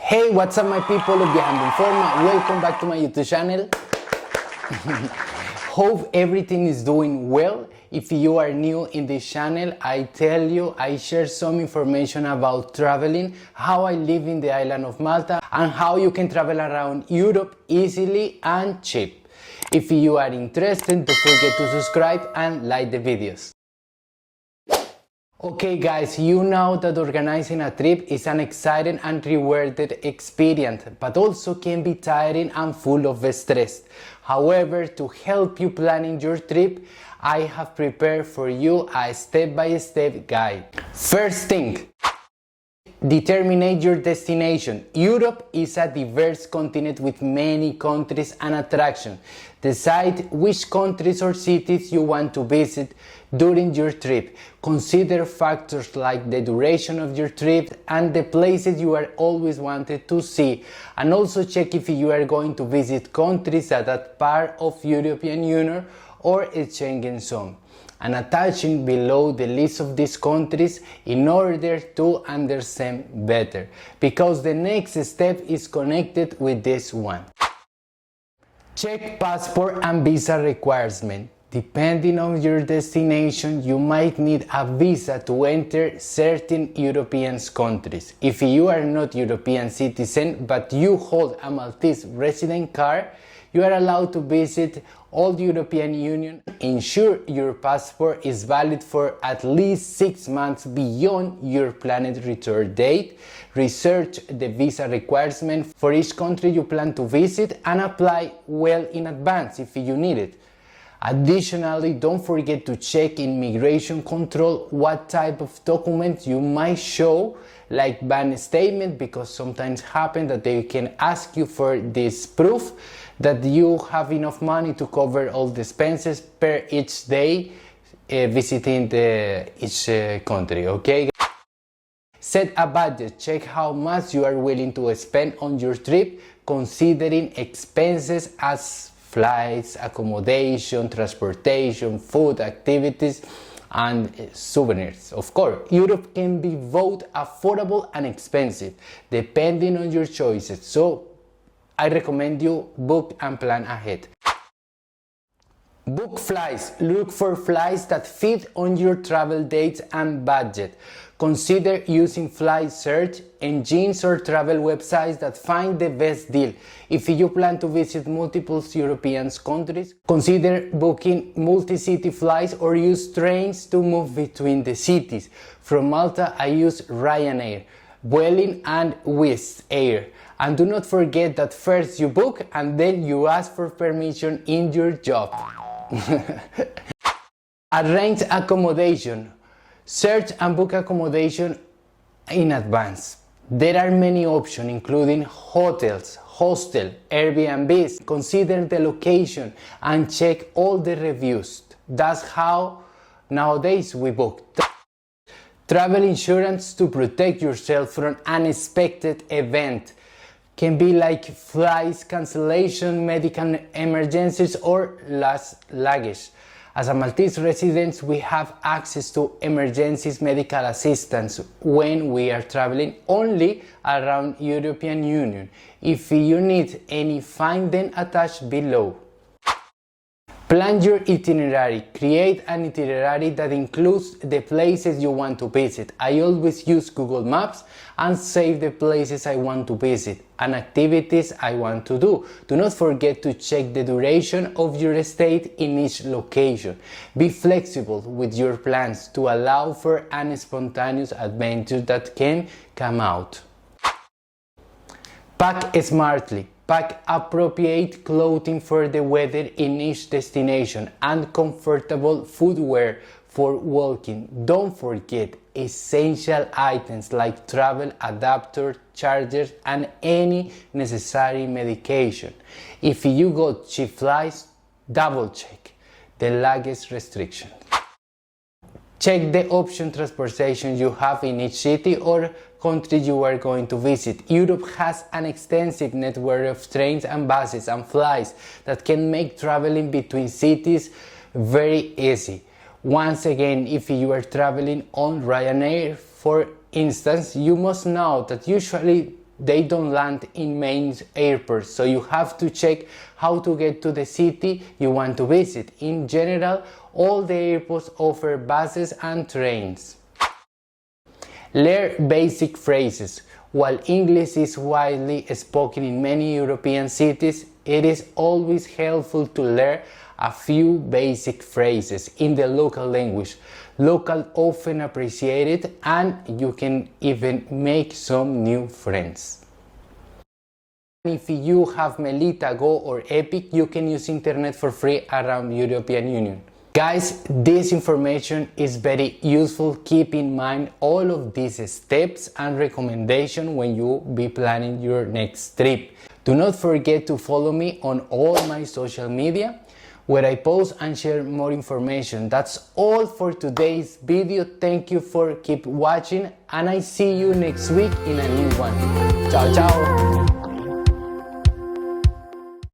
Hey, what's up my people of VIAJANDO FORMA? Welcome back to my YouTube channel. Hope everything is doing well. If you are new in this channel, I share some information about traveling, how I live in the island of Malta, and how you can travel around Europe easily and cheap. If you are interested, don't forget to subscribe and like the videos. Okay guys, you know that organizing a trip is an exciting and rewarded experience, but also can be tiring and full of stress. However, to help you planning your trip, I have prepared for you a step-by-step guide. First thing, determine your destination. Europe is a diverse continent with many countries and attractions. Decide which countries or cities you want to visit during your trip. Consider factors like the duration of your trip and the places you are always wanted to see, and also check if you are going to visit countries that are part of European Union or a Schengen zone, and attaching below the list of these countries in order to understand better, because the next step is connected with this one. Check passport and visa requirements. Depending on your destination, you might need a visa to enter certain European countries. If you are not European citizen but you hold a Maltese resident card, you are allowed to visit all the European Union. Ensure your passport is valid for at least 6 months beyond your planned return date. Research the visa requirements for each country you plan to visit and apply well in advance if you need it. Additionally, don't forget to check immigration control what type of documents you might show, like bank statement, because sometimes happen that they can ask you for this proof that you have enough money to cover all the expenses per each day visiting each country, okay? Set a budget. Check how much you are willing to spend on your trip, considering expenses as flights, accommodation, transportation, food, activities, and souvenirs. Of course, Europe can be both affordable and expensive, depending on your choices, so I recommend you book and plan ahead. Book flights. Look for flights that fit on your travel dates and budget. Consider using flight search engines or travel websites that find the best deal. If you plan to visit multiple European countries, consider booking multi-city flights or use trains to move between the cities. From Malta, I use Ryanair, Vueling and Wizz Air. And do not forget that first you book and then you ask for permission in your job. Arrange accommodation. Search and book accommodation in advance. There are many options, including hotels, hostels, Airbnbs. Consider the location and check all the reviews. That's how nowadays we book. Travel insurance to protect yourself from unexpected events. Can be like flights cancellation, medical emergencies, or lost luggage. As a Maltese resident, we have access to emergencies medical assistance when we are traveling only around European Union. If you need any, find them attached below. Plan your itinerary. Create an itinerary that includes the places you want to visit. I always use Google Maps and save the places I want to visit and activities I want to do. Do not forget to check the duration of your stay in each location. Be flexible with your plans to allow for any spontaneous adventure that can come out. Pack smartly. Pack appropriate clothing for the weather in each destination and comfortable footwear for walking. Don't forget essential items like travel adapter, chargers, and any necessary medication. If you got cheap flights, double check the luggage restrictions. Check the option transportation you have in each city or country you are going to visit. Europe has an extensive network of trains and buses and flights that can make traveling between cities very easy. Once again, if you are traveling on Ryanair, for instance, you must know that usually they don't land in main airports, so you have to check how to get to the city you want to visit. In general, all the airports offer buses and trains. Learn basic phrases. While English is widely spoken in many European cities, it is always helpful to learn a few basic phrases in the local language. Locals often appreciate it, and you can even make some new friends. If you have Melita, Go or Epic, you can use internet for free around European Union. Guys, this information is very useful. Keep in mind all of these steps and recommendations when you be planning your next trip. Do not forget to follow me on all my social media, where I post and share more information. That's all for today's video. Thank you for keep watching, and I see you next week in a new one. Ciao, ciao!